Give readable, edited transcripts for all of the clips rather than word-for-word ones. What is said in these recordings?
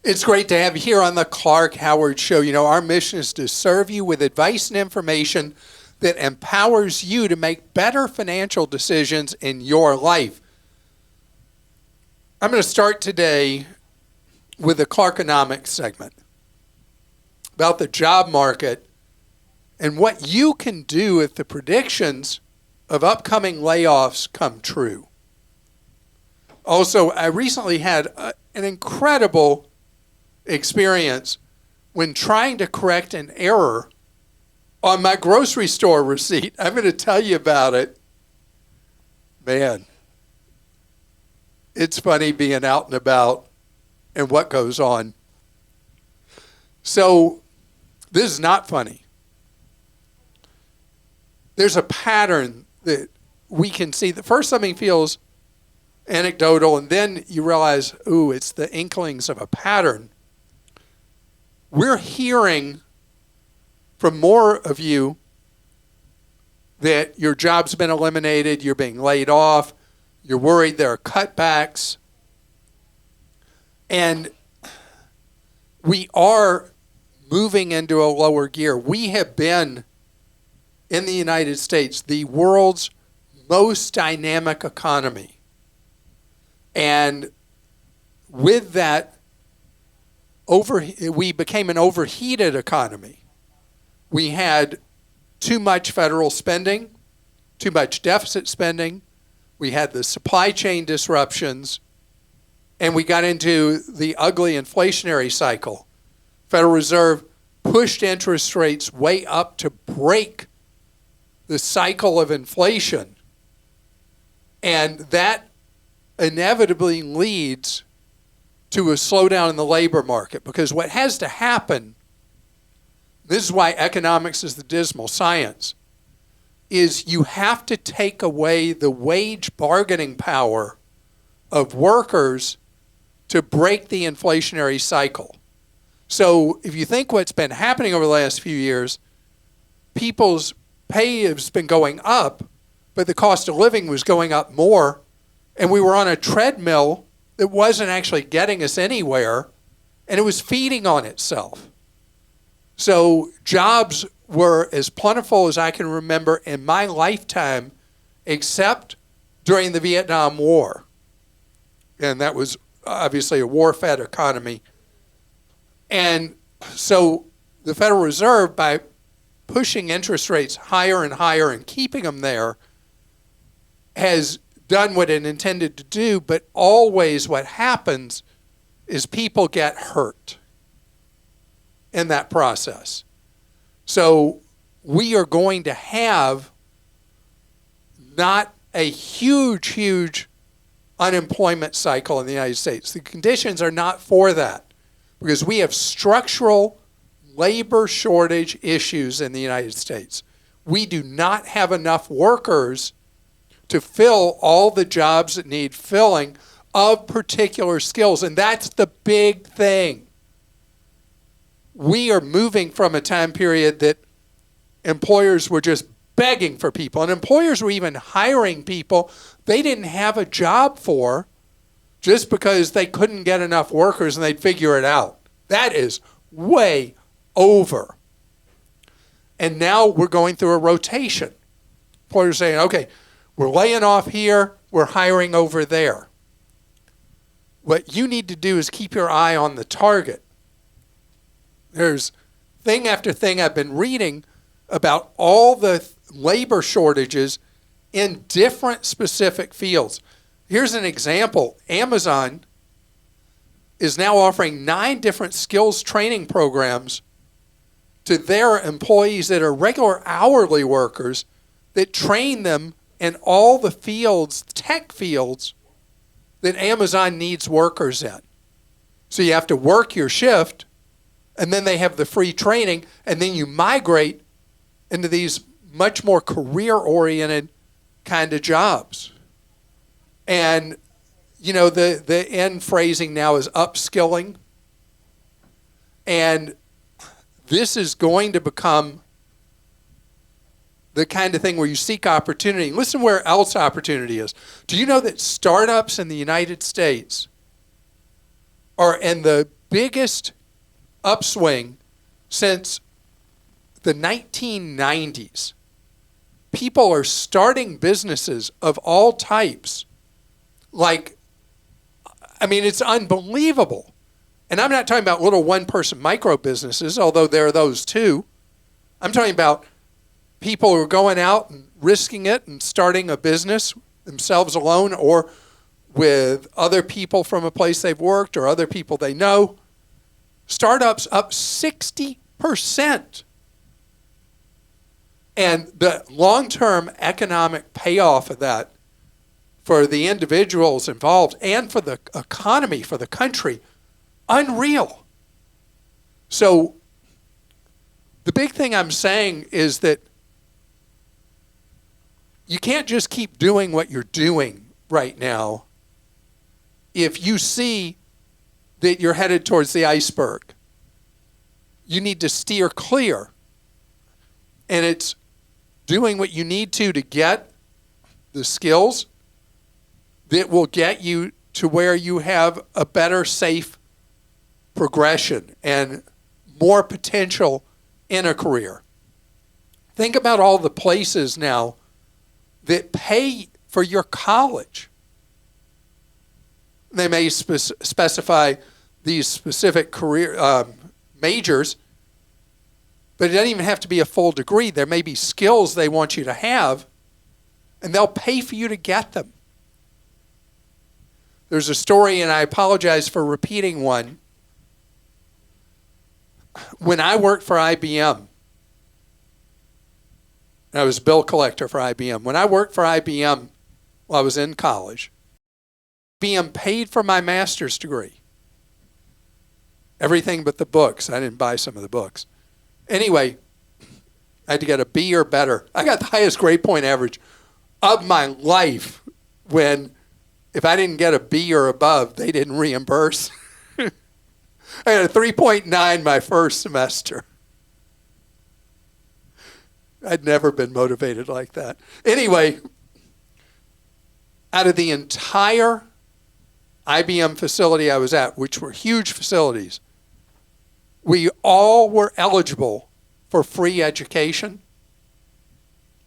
It's great to have you here on the Clark Howard Show. You know, our mission is to serve you with advice and information that empowers you to make better financial decisions in your life. I'm going to start today with the Clarkonomics segment about the job market and what you can do if the predictions of upcoming layoffs come true. Also, I recently had an incredible experience when trying to correct an error on my grocery store receipt. I'm going to tell you about it. Man, it's funny being out and about and what goes on. So this is not funny. There's a pattern that we can see. That first something feels anecdotal, and then you realize, ooh, it's the inklings of a pattern. We're hearing from more of you that your job's been eliminated, you're being laid off, you're worried there are cutbacks. And we are moving into a lower gear. We have been, in the United States, the world's most dynamic economy. And with that, we became an overheated economy. We had too much federal spending, too much deficit spending. We had the supply chain disruptions, and we got into the ugly inflationary cycle. Federal Reserve pushed interest rates way up to break the cycle of inflation. And that inevitably leads to a slowdown in the labor market, because what has to happen, this is why economics is the dismal science, is you have to take away the wage bargaining power of workers to break the inflationary cycle. So if you think what's been happening over the last few years, people's pay has been going up, but the cost of living was going up more, and we were on a treadmill that wasn't actually getting us anywhere, and it was feeding on itself. So jobs were as plentiful as I can remember in my lifetime, except during the Vietnam War. And that was obviously a war-fed economy. And so the Federal Reserve, by pushing interest rates higher and higher and keeping them there, has done what it intended to do, but always what happens is people get hurt in that process. So we are going to have not a huge unemployment cycle in the United States. The conditions are not for that, because we have structural labor shortage issues in the United States. We do not have enough workers to fill all the jobs that need filling of particular skills. And that's the big thing. We are moving from a time period that employers were just begging for people, and employers were even hiring people they didn't have a job for just because they couldn't get enough workers and they'd figure it out. That is way over. And now we're going through a rotation. Employers saying, okay, we're laying off here, we're hiring over there. What you need to do is keep your eye on the target. There's thing after thing I've been reading about all the labor shortages in different specific fields. Here's an example. Amazon is now offering 9 different skills training programs to their employees that are regular hourly workers, that train them in all the fields, tech fields, that Amazon needs workers in. So you have to work your shift, and then they have the free training, and then you migrate into these much more career-oriented kind of jobs. And, you know, the end phrasing now is upskilling. And this is going to become the kind of thing where you seek opportunity. Listen where else opportunity is. Do you know that startups in the United States are in the biggest upswing since the 1990s. People are starting businesses of all types. It's unbelievable. And I'm not talking about little one-person micro businesses, although there are those too. I'm talking about people who are going out and risking it and starting a business themselves alone or with other people from a place they've worked or other people they know. Startups up 60%. And the long-term economic payoff of that for the individuals involved and for the economy, for the country, unreal. So the big thing I'm saying is that you can't just keep doing what you're doing right now if you see that you're headed towards the iceberg. You need to steer clear. And it's doing what you need to get the skills that will get you to where you have a better, safe progression and more potential in a career. Think about all the places now that pay for your college. They may specify these specific career majors, but it doesn't even have to be a full degree. There may be skills they want you to have, and they'll pay for you to get them. There's a story, and I apologize for repeating one. When I worked for IBM, I was a bill collector for IBM. When I worked for IBM while I was in college, IBM paid for my master's degree. Everything but the books. I didn't buy some of the books. Anyway, I had to get a B or better. I got the highest grade point average of my life when, if I didn't get a B or above, they didn't reimburse. I got a 3.9 my first semester. I'd never been motivated like that. Anyway, out of the entire IBM facility I was at, which were huge facilities, we all were eligible for free education.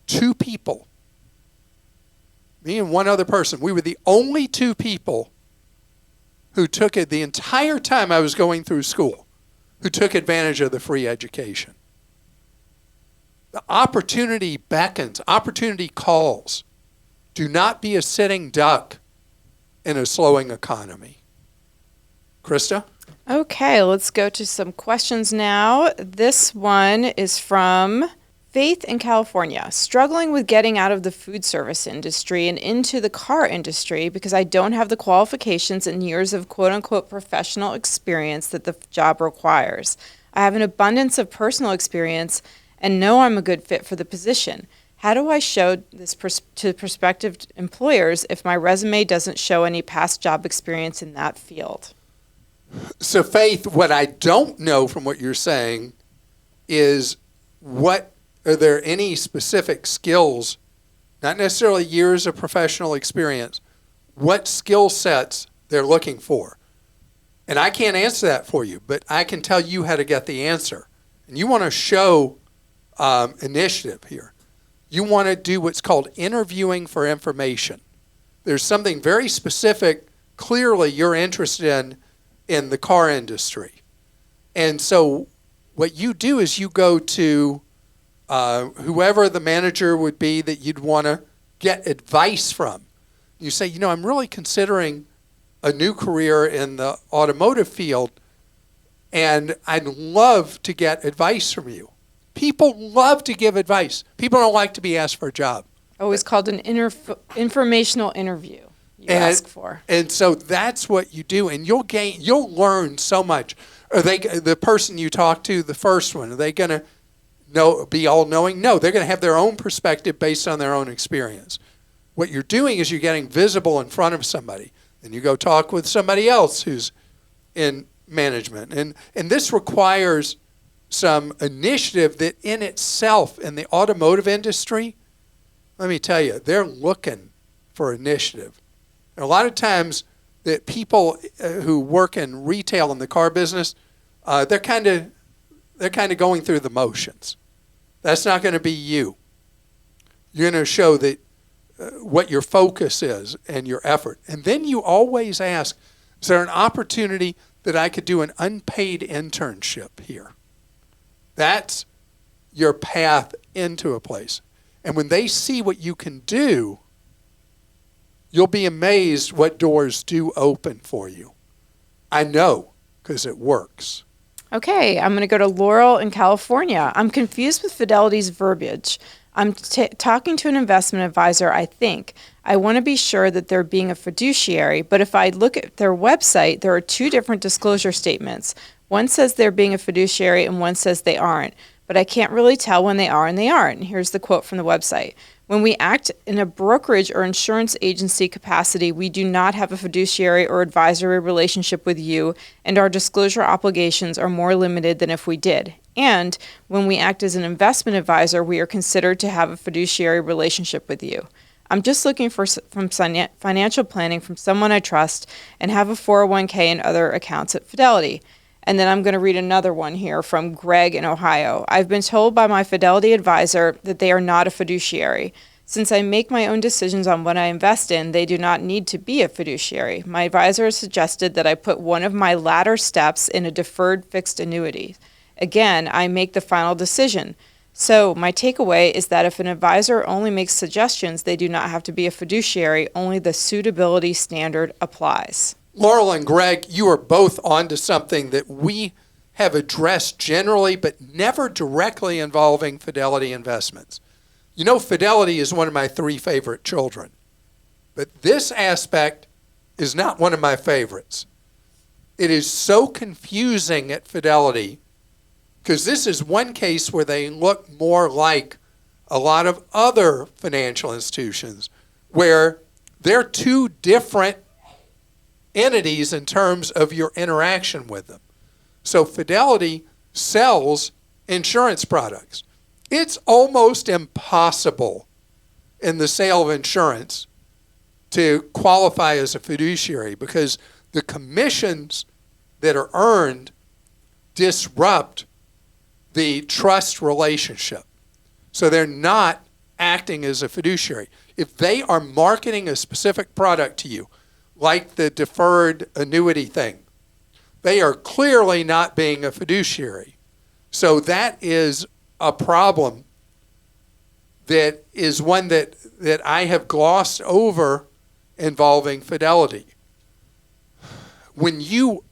2 people, me and one other person, we were the only 2 people who took it the entire time I was going through school, who took advantage of the free education. The opportunity beckons, opportunity calls. Do not be a sitting duck in a slowing economy. Christa? Okay, let's go to some questions now. This one is from Faith in California. Struggling with getting out of the food service industry and into the car industry because I don't have the qualifications and years of quote-unquote professional experience that the job requires. I have an abundance of personal experience and know I'm a good fit for the position. How do I show this to prospective employers if my resume doesn't show any past job experience in that field? So, Faith, what I don't know from what you're saying is are there any specific skills, not necessarily years of professional experience, what skill sets they're looking for? And I can't answer that for you, but I can tell you how to get the answer. And you want to show initiative here. You want to do what's called interviewing for information. There's something very specific, clearly you're interested in the car industry. And so what you do is you go to whoever the manager would be that you'd want to get advice from. You say, I'm really considering a new career in the automotive field, and I'd love to get advice from you. People love to give advice. People don't like to be asked for a job. Oh, it's called an informational interview you ask for. And so that's what you do, and you'll learn so much. Are they the person you talk to, the first one, are they going to be all-knowing? No, they're going to have their own perspective based on their own experience. What you're doing is you're getting visible in front of somebody. Then you go talk with somebody else who's in management. And this requires some initiative that in itself, in the automotive industry, let me tell you, they're looking for initiative. And a lot of times that people who work in retail in the car business, they're kind of going through the motions. That's not going to be you. You're going to show that what your focus is and your effort. And then you always ask, is there an opportunity that I could do an unpaid internship here? That's your path into a place. And when they see what you can do, you'll be amazed what doors do open for you. I know, because it works. Okay, I'm going to go to Laurel in California. I'm confused with Fidelity's verbiage. I'm talking to an investment advisor, I think. I want to be sure that they're being a fiduciary, but if I look at their website, there are two different disclosure statements. One says they're being a fiduciary and one says they aren't, but I can't really tell when they are and they aren't. And here's the quote from the website. When we act in a brokerage or insurance agency capacity, we do not have a fiduciary or advisory relationship with you, and our disclosure obligations are more limited than if we did. And when we act as an investment advisor, we are considered to have a fiduciary relationship with you. I'm just looking for some financial planning from someone I trust and have a 401k and other accounts at Fidelity. And then I'm going to read another one here from Greg in Ohio. I've been told by my Fidelity advisor that they are not a fiduciary. Since I make my own decisions on what I invest in, they do not need to be a fiduciary. My advisor has suggested that I put one of my latter steps in a deferred fixed annuity. Again, I make the final decision. So my takeaway is that if an advisor only makes suggestions, they do not have to be a fiduciary. Only the suitability standard applies. Laurel and Greg, you are both onto something that we have addressed generally, but never directly involving Fidelity Investments. You know, Fidelity is one of my three favorite children, but this aspect is not one of my favorites. It is so confusing at Fidelity because this is one case where they look more like a lot of other financial institutions where they're two different entities in terms of your interaction with them. So Fidelity sells insurance products. It's almost impossible in the sale of insurance to qualify as a fiduciary because the commissions that are earned disrupt the trust relationship. So they're not acting as a fiduciary. If they are marketing a specific product to you, like the deferred annuity thing, they are clearly not being a fiduciary. So that is a problem that is one that I have glossed over involving Fidelity. When you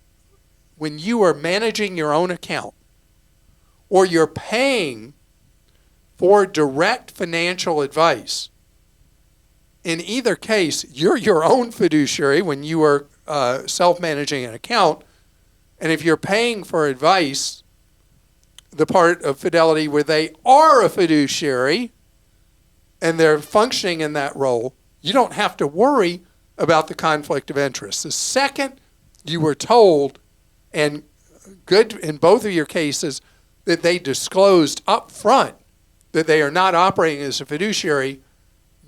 are managing your own account or you're paying for direct financial advice, in either case, you're your own fiduciary when you are self-managing an account. And if you're paying for advice, the part of Fidelity where they are a fiduciary and they're functioning in that role, you don't have to worry about the conflict of interest. The second you were told, and good in both of your cases, that they disclosed up front that they are not operating as a fiduciary,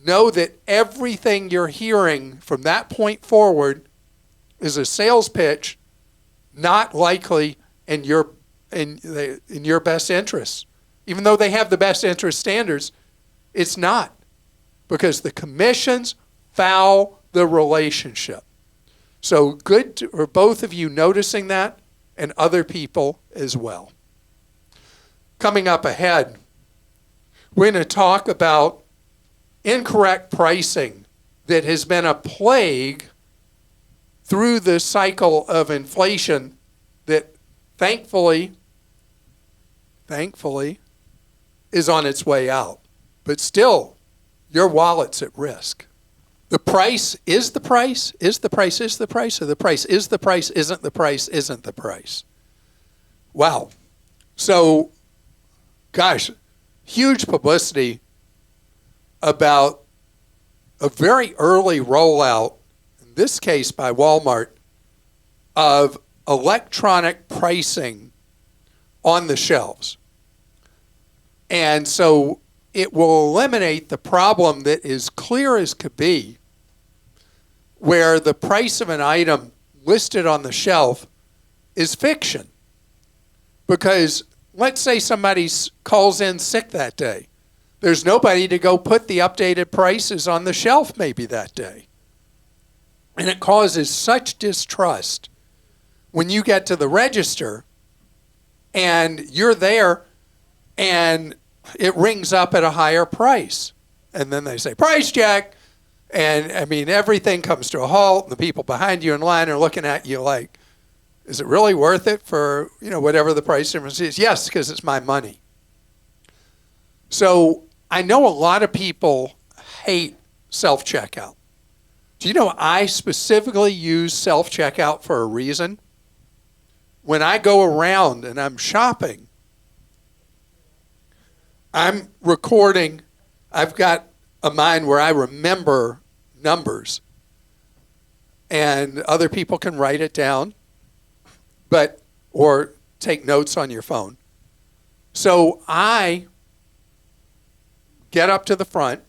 know that everything you're hearing from that point forward is a sales pitch, not likely in your best interests. Even though they have the best interest standards, it's not, because the commissions foul the relationship. So good for both of you noticing that, and other people as well. Coming up ahead, we're going to talk about incorrect pricing that has been a plague through the cycle of inflation that thankfully is on its way out. But still, your wallet's at risk. The price is the price, is the price, is the price, or the price is the price, isn't the price, isn't the price. Wow. So, gosh, huge publicity about a very early rollout, in this case by Walmart, of electronic pricing on the shelves. And so it will eliminate the problem that is clear as could be where the price of an item listed on the shelf is fiction. Because let's say somebody calls in sick that day. There's nobody to go put the updated prices on the shelf maybe that day. And it causes such distrust when you get to the register and you're there and it rings up at a higher price. And then they say, price check. And I mean, everything comes to a halt. And the people behind you in line are looking at you like, is it really worth it for, whatever the price difference is? Yes, because it's my money. So I know a lot of people hate self-checkout. Do you know I specifically use self-checkout for a reason? When I go around and I'm shopping, I'm recording. I've got a mind where I remember numbers, and other people can write it down, or take notes on your phone. So I get up to the front,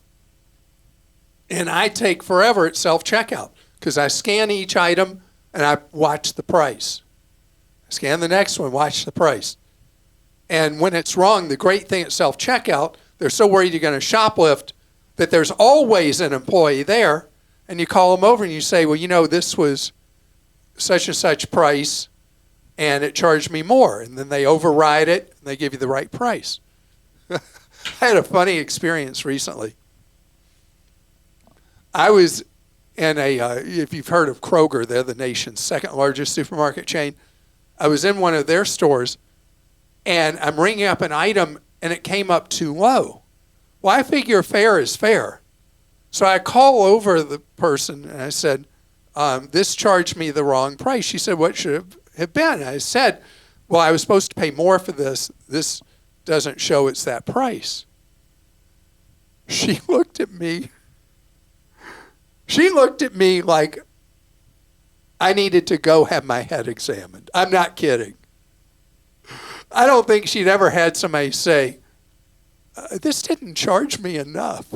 and I take forever at self-checkout because I scan each item and I watch the price. I scan the next one, watch the price. And when it's wrong, the great thing at self-checkout, they're so worried you're going to shoplift that there's always an employee there, and you call them over and you say, well, this was such and such price, and it charged me more. And then they override it, and they give you the right price. I had a funny experience recently. I was in if you've heard of Kroger, they're the nation's second largest supermarket chain. I was in one of their stores, and I'm ringing up an item, and it came up too low. Well, I figure fair is fair. So I call over the person, and I said, this charged me the wrong price. She said, what should it have been? And I said, well, I was supposed to pay more for this. This doesn't show it's that price. She looked at me. She looked at me like I needed to go have my head examined. I'm not kidding. I don't think she'd ever had somebody say, this didn't charge me enough.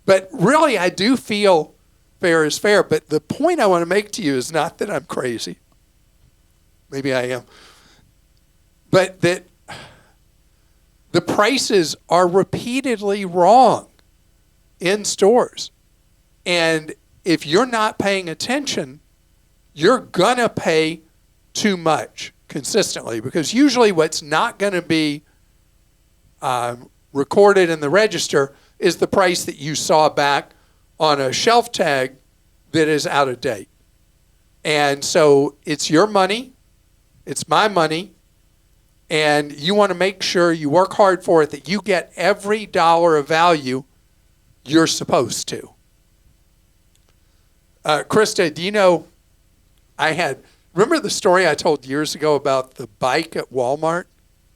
But really, I do feel fair is fair. But the point I want to make to you is not that I'm crazy. Maybe I am. But that the prices are repeatedly wrong in stores. And if you're not paying attention, you're going to pay too much consistently, because usually what's not going to be recorded in the register is the price that you saw back on a shelf tag that is out of date. And so it's your money, it's my money, and you want to make sure you work hard for it, that you get every dollar of value you're supposed to. Christa, do you know, remember the story I told years ago about the bike at Walmart?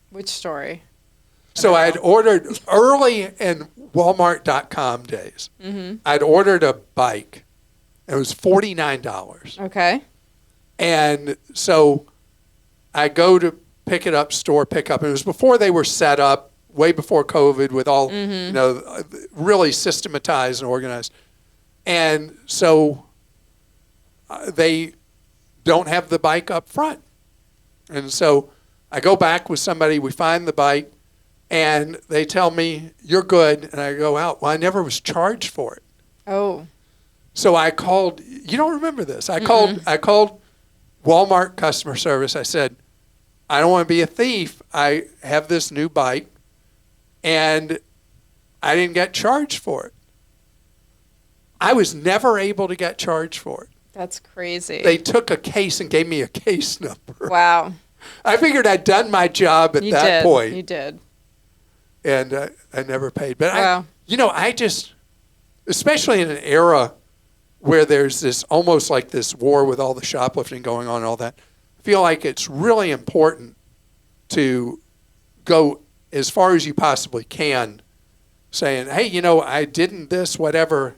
Which story? So I had ordered early in Walmart.com days. Mm-hmm. I'd ordered a bike. It was $49. Okay. And so I go to pick it up, store pickup. And it was before they were set up, way before COVID, with all, really systematized and organized. And so they don't have the bike up front. And so I go back with somebody, we find the bike, and they tell me, you're good. And I go out. Well, I never was charged for it. Oh. So I called, you don't remember this. I called Walmart customer service. I said, I don't want to be a thief. I have this new bike, and I didn't get charged for it. I was never able to get charged for it. That's crazy. They took a case and gave me a case number. Wow. I figured I'd done my job at that point. You did. And I never paid. But wow. I just, especially in an era where there's this almost like this war with all the shoplifting going on and all that, I feel like it's really important to go as far as you possibly can saying, hey, I didn't this, whatever.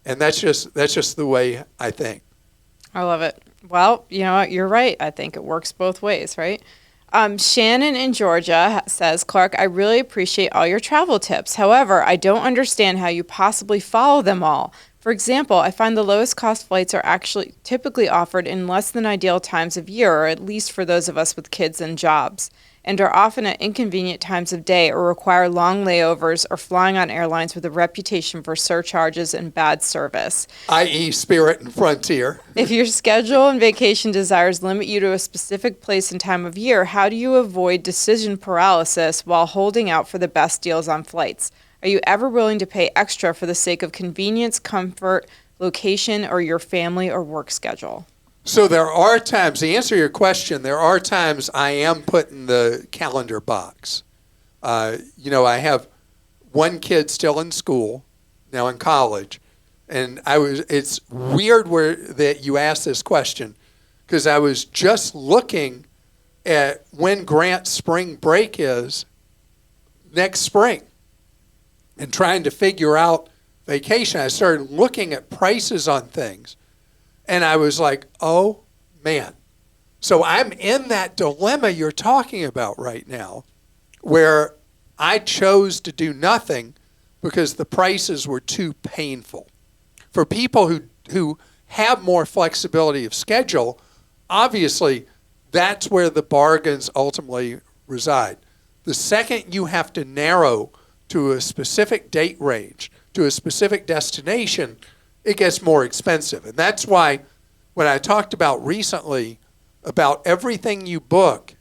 And that's just the way I think. I love it. Well, you know what? You're right. I think it works both ways, right? Shannon in Georgia says, Clark, I really appreciate all your travel tips. However, I don't understand how you possibly follow them all. For For example, I find the lowest cost flights are actually typically offered in less than ideal times of year, or at least for those of us with kids and jobs, and are often at inconvenient times of day or require long layovers or flying on airlines with a reputation for surcharges and bad service. i.e. Spirit and Frontier. If your schedule and vacation desires limit you to a specific place and time of year, how do you avoid decision paralysis while holding out for the best deals on flights? Are you ever willing to pay extra for the sake of convenience, comfort, location, or your family or work schedule? So there are times, to answer your question, there are times I am put in the calendar box. I have one kid still in school, now in college, and it's weird that you asked this question, because I was just looking at when Grant's spring break is next spring and trying to figure out vacation. I started looking at prices on things, and I was like, oh, man. So I'm in that dilemma you're talking about right now, where I chose to do nothing because the prices were too painful. For people who have more flexibility of schedule, obviously that's where the bargains ultimately reside. The second you have to narrow to a specific date range, to a specific destination, it gets more expensive. And that's why when I talked about recently about everything you book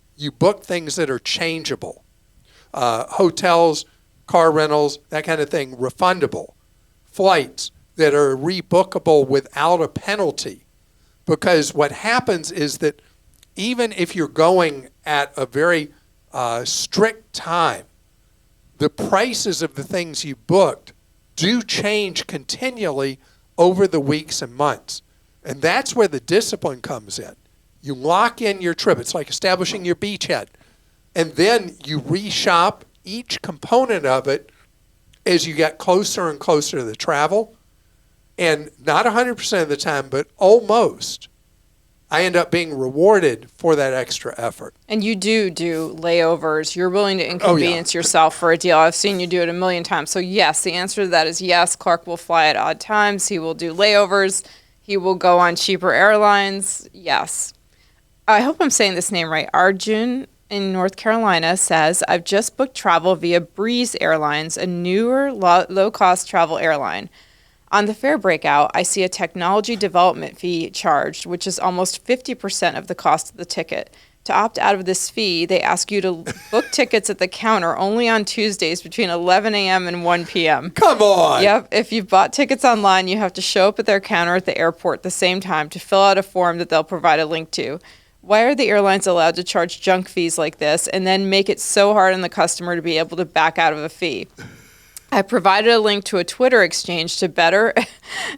things that are changeable. Hotels, car rentals, that kind of thing, refundable. Flights that are rebookable without a penalty. Because what happens is that even if you're going at a very strict time, the prices of the things you booked do change continually over the weeks and months. And that's where the discipline comes in. You lock in your trip. It's like establishing your beachhead. And then you reshop each component of it as you get closer and closer to the travel. And not 100% of the time, but almost, I end up being rewarded for that extra effort. And you do layovers. You're willing to inconvenience yourself for a deal. I've seen you do it a million times. So yes, the answer to that is yes. Clark will fly at odd times. He will do layovers. He will go on cheaper airlines. Yes. I hope I'm saying this name right. Arjun in North Carolina says, I've just booked travel via Breeze Airlines, a newer low-cost travel airline. On the fare breakout, I see a technology development fee charged, which is almost 50% of the cost of the ticket. To opt out of this fee, they ask you to book tickets at the counter only on Tuesdays between 11 a.m. and 1 p.m. Come on! Yep. If you've bought tickets online, you have to show up at their counter at the airport at the same time to fill out a form that they'll provide a link to. Why are the airlines allowed to charge junk fees like this and then make it so hard on the customer to be able to back out of a fee? I provided a link to a Twitter exchange to better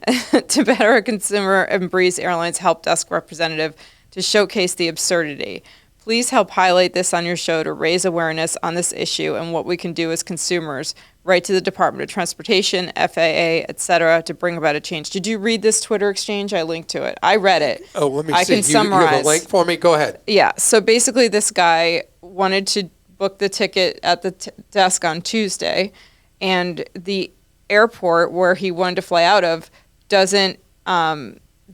a consumer and Breeze Airlines help desk representative to showcase the absurdity. Please help highlight this on your show to raise awareness on this issue and what we can do as consumers. Write to the Department of Transportation, FAA, etc., to bring about a change. Did you read this Twitter exchange? I linked to it. I read it. Oh, let me see. I can summarize. You have a link for me? Go ahead. Yeah. So basically, this guy wanted to book the ticket at the desk on Tuesday, and the airport where he wanted to fly out of doesn't.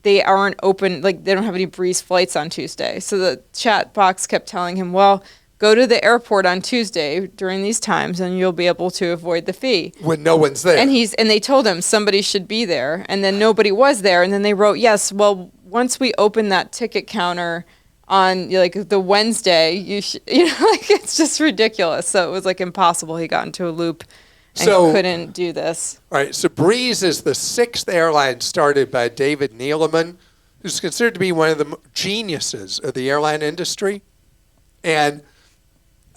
They aren't open. Like they don't have any Breeze flights on Tuesday. So the chat box kept telling him, "Well, go to the airport on Tuesday during these times, and you'll be able to avoid the fee." When no one's there. And they told him somebody should be there, and then nobody was there. And then they wrote, "Yes, well, once we open that ticket counter on like the Wednesday, it's just ridiculous." So it was like impossible. He got into a loop and couldn't do this. All right. So Breeze is the sixth airline started by David Neeleman, who's considered to be one of the geniuses of the airline industry. And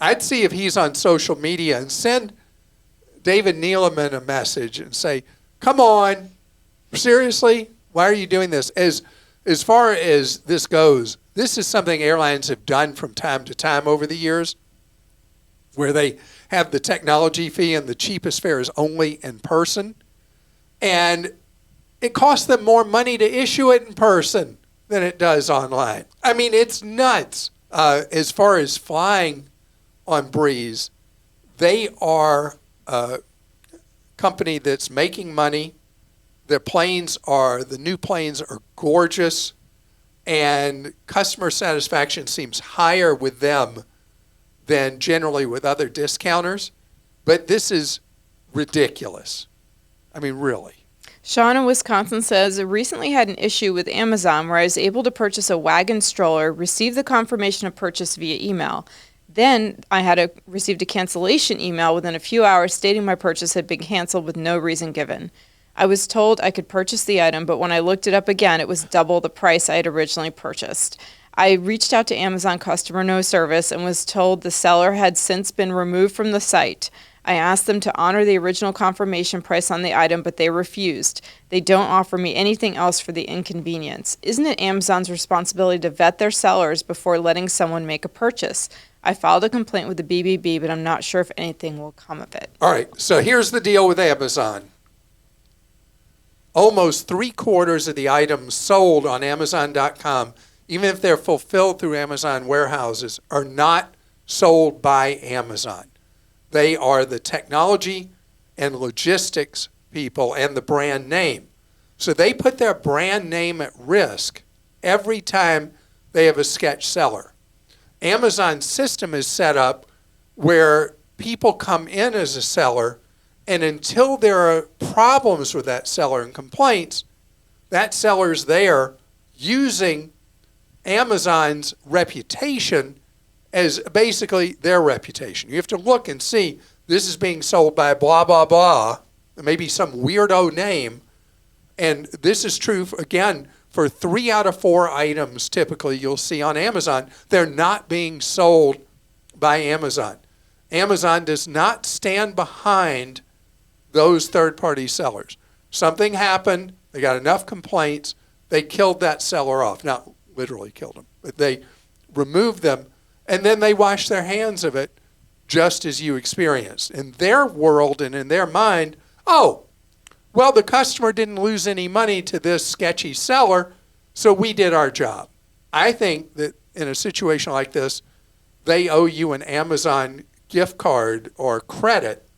I'd see if he's on social media and send David Neeleman a message and say, come on, seriously, why are you doing this? As far as this goes, this is something airlines have done from time to time over the years, where they have the technology fee and the cheapest fare is only in person. And it costs them more money to issue it in person than it does online. I mean, it's nuts. As far as flying on Breeze, they are a company that's making money. The new planes are gorgeous, and customer satisfaction seems higher with them than generally with other discounters. But this is ridiculous. I mean, really. Sean in Wisconsin says, I recently had an issue with Amazon where I was able to purchase a wagon stroller, receive the confirmation of purchase via email. Then I received a cancellation email within a few hours stating my purchase had been canceled with no reason given. I was told I could purchase the item, but when I looked it up again, it was double the price I had originally purchased. I reached out to Amazon customer no service and was told the seller had since been removed from the site. I asked them to honor the original confirmation price on the item, but they refused. They don't offer me anything else for the inconvenience. Isn't it Amazon's responsibility to vet their sellers before letting someone make a purchase? I filed a complaint with the BBB, but I'm not sure if anything will come of it. All right, so here's the deal with Amazon. Almost 3/4 of the items sold on Amazon.com, even if they're fulfilled through Amazon warehouses, are not sold by Amazon. They are the technology and logistics people and the brand name. So they put their brand name at risk every time they have a sketch seller. Amazon's system is set up where people come in as a seller, and until there are problems with that seller and complaints, that seller's there using Amazon's reputation as basically their reputation. You have to look and see, this is being sold by blah, blah, blah, maybe some weirdo name. And this is true, again, for 3 out of 4 items typically you'll see on Amazon. They're not being sold by Amazon. Amazon does not stand behind those third-party sellers. Something happened, they got enough complaints, they killed that seller off. Not literally killed him, but they removed them, and then they wash their hands of it just as you experienced. In their world and in their mind, oh, well, the customer didn't lose any money to this sketchy seller, so we did our job. I think that in a situation like this, they owe you an Amazon gift card or credit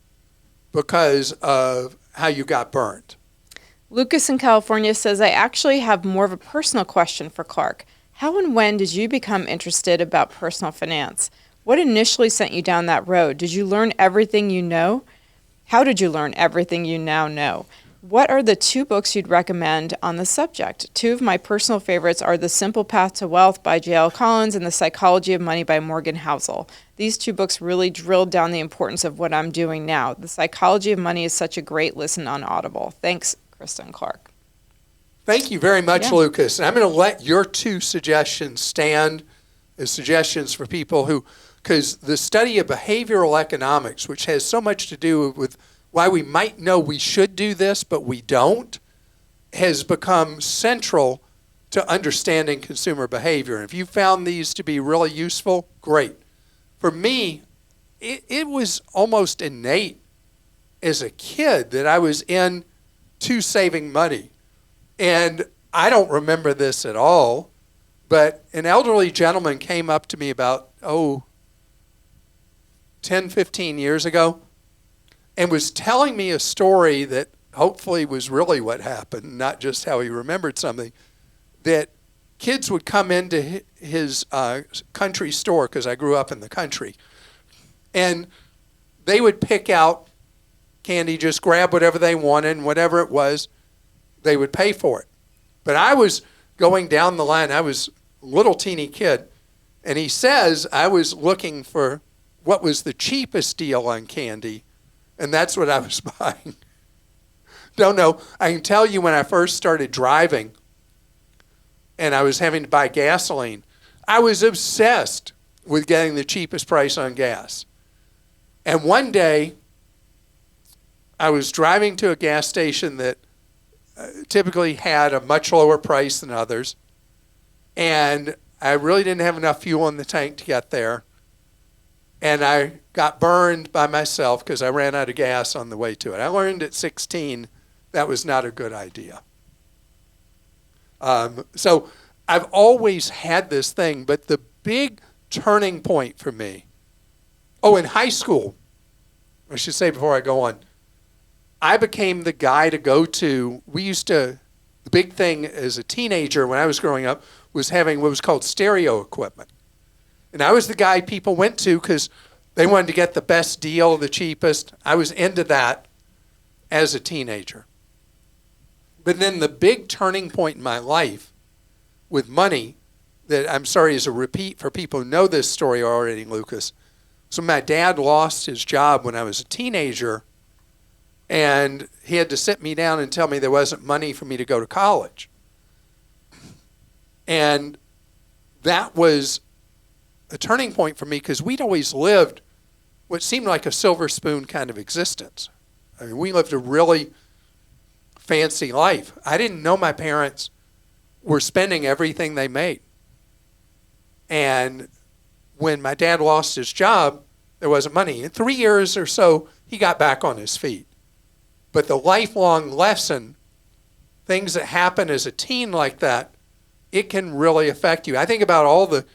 because of how you got burned. Lucas in California says, I actually have more of a personal question for Clark. How and when did you become interested about personal finance? What initially sent you down that road? Did you learn everything you know? How did you learn everything you now know? What are the 2 books you'd recommend on the subject? 2 of my personal favorites are The Simple Path to Wealth by J.L. Collins and The Psychology of Money by Morgan Housel. These 2 books really drilled down the importance of what I'm doing now. The Psychology of Money is such a great listen on Audible. Thanks, Christa and Clark. Thank you very much, Lucas. And I'm going to let your 2 suggestions stand as suggestions for people who, because the study of behavioral economics, which has so much to do with why we might know we should do this, but we don't, has become central to understanding consumer behavior. And if you found these to be really useful, great. For me, it was almost innate as a kid that I was into saving money. And I don't remember this at all, but an elderly gentleman came up to me about, 10, 15 years ago and was telling me a story that hopefully was really what happened, not just how he remembered something, that kids would come into his country store, because I grew up in the country, and they would pick out candy, just grab whatever they wanted, and whatever it was, they would pay for it. But I was going down the line. I was a little teeny kid, and he says I was looking for what was the cheapest deal on candy, and that's what I was buying. Don't know. I can tell you when I first started driving and I was having to buy gasoline, I was obsessed with getting the cheapest price on gas. And one day, I was driving to a gas station that typically had a much lower price than others, and I really didn't have enough fuel in the tank to get there. And I got burned by myself because I ran out of gas on the way to it. I learned at 16 that was not a good idea. So I've always had this thing, but the big turning point for me, in high school, I should say before I go on, I became the guy to go to. The big thing as a teenager when I was growing up was having what was called stereo equipment. And I was the guy people went to because they wanted to get the best deal, the cheapest. I was into that as a teenager. But then the big turning point in my life with money, that I'm sorry is a repeat for people who know this story already, Lucas. So my dad lost his job when I was a teenager, and he had to sit me down and tell me there wasn't money for me to go to college. And that was a turning point for me because we'd always lived what seemed like a silver spoon kind of existence. I mean, we lived a really fancy life. I didn't know my parents were spending everything they made. And when my dad lost his job, there wasn't money. In 3 years or so, he got back on his feet. But the lifelong lesson, things that happen as a teen like that, it can really affect you. I think about all the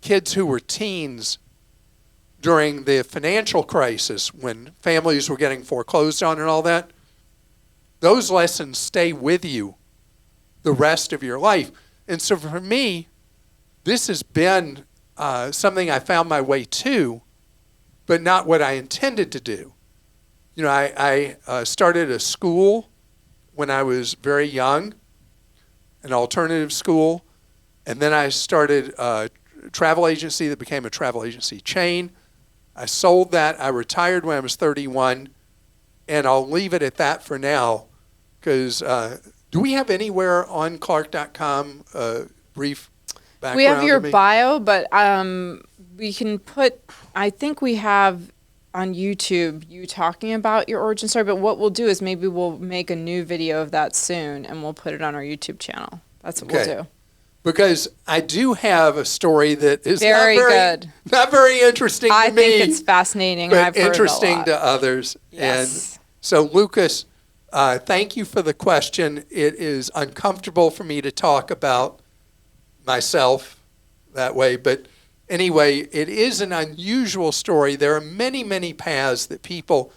kids who were teens during the financial crisis when families were getting foreclosed on and all that. Those lessons stay with you the rest of your life. And so for me, this has been something I found my way to, but not what I intended to do. You know, I started a school when I was very young, an alternative school, and then I started a travel agency that became a travel agency chain. I sold that. I retired when I was 31, and I'll leave it at that for now because do we have anywhere on Clark.com brief background? We have your bio, but we can put, I think we have on YouTube you talking about your origin story, but what we'll do is maybe we'll make a new video of that soon and we'll put it on our YouTube channel. That's what we'll do. Because I do have a story that is good. Not very interesting to me. I think it's fascinating. But I've heard interesting it a lot. to others. Yes. And so, Lucas, thank you for the question. It is uncomfortable for me to talk about myself that way. But anyway, it is an unusual story. There are many, many paths that people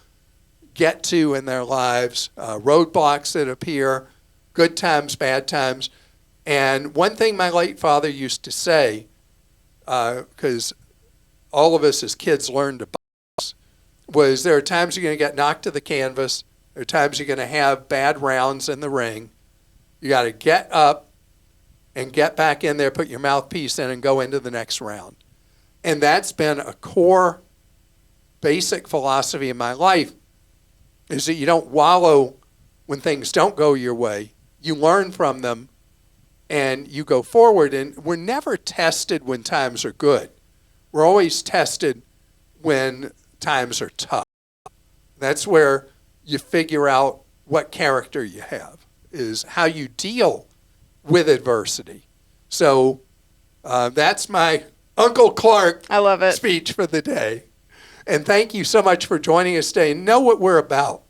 get to in their lives, roadblocks that appear, good times, bad times. And one thing my late father used to say, because all of us as kids learned to box, was there are times you're going to get knocked to the canvas. There are times you're going to have bad rounds in the ring. You got to get up and get back in there, put your mouthpiece in, and go into the next round. And that's been a core basic philosophy in my life, is that you don't wallow when things don't go your way. You learn from them, and you go forward. And we're never tested when times are good. We're always tested when times are tough. That's where you figure out what character you have, is how you deal with adversity. So that's my Uncle Clark I love it. Speech for the day. And thank you so much for joining us today. Know what we're about.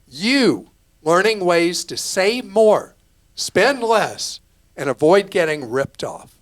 You learning ways to save more, spend less, and avoid getting ripped off.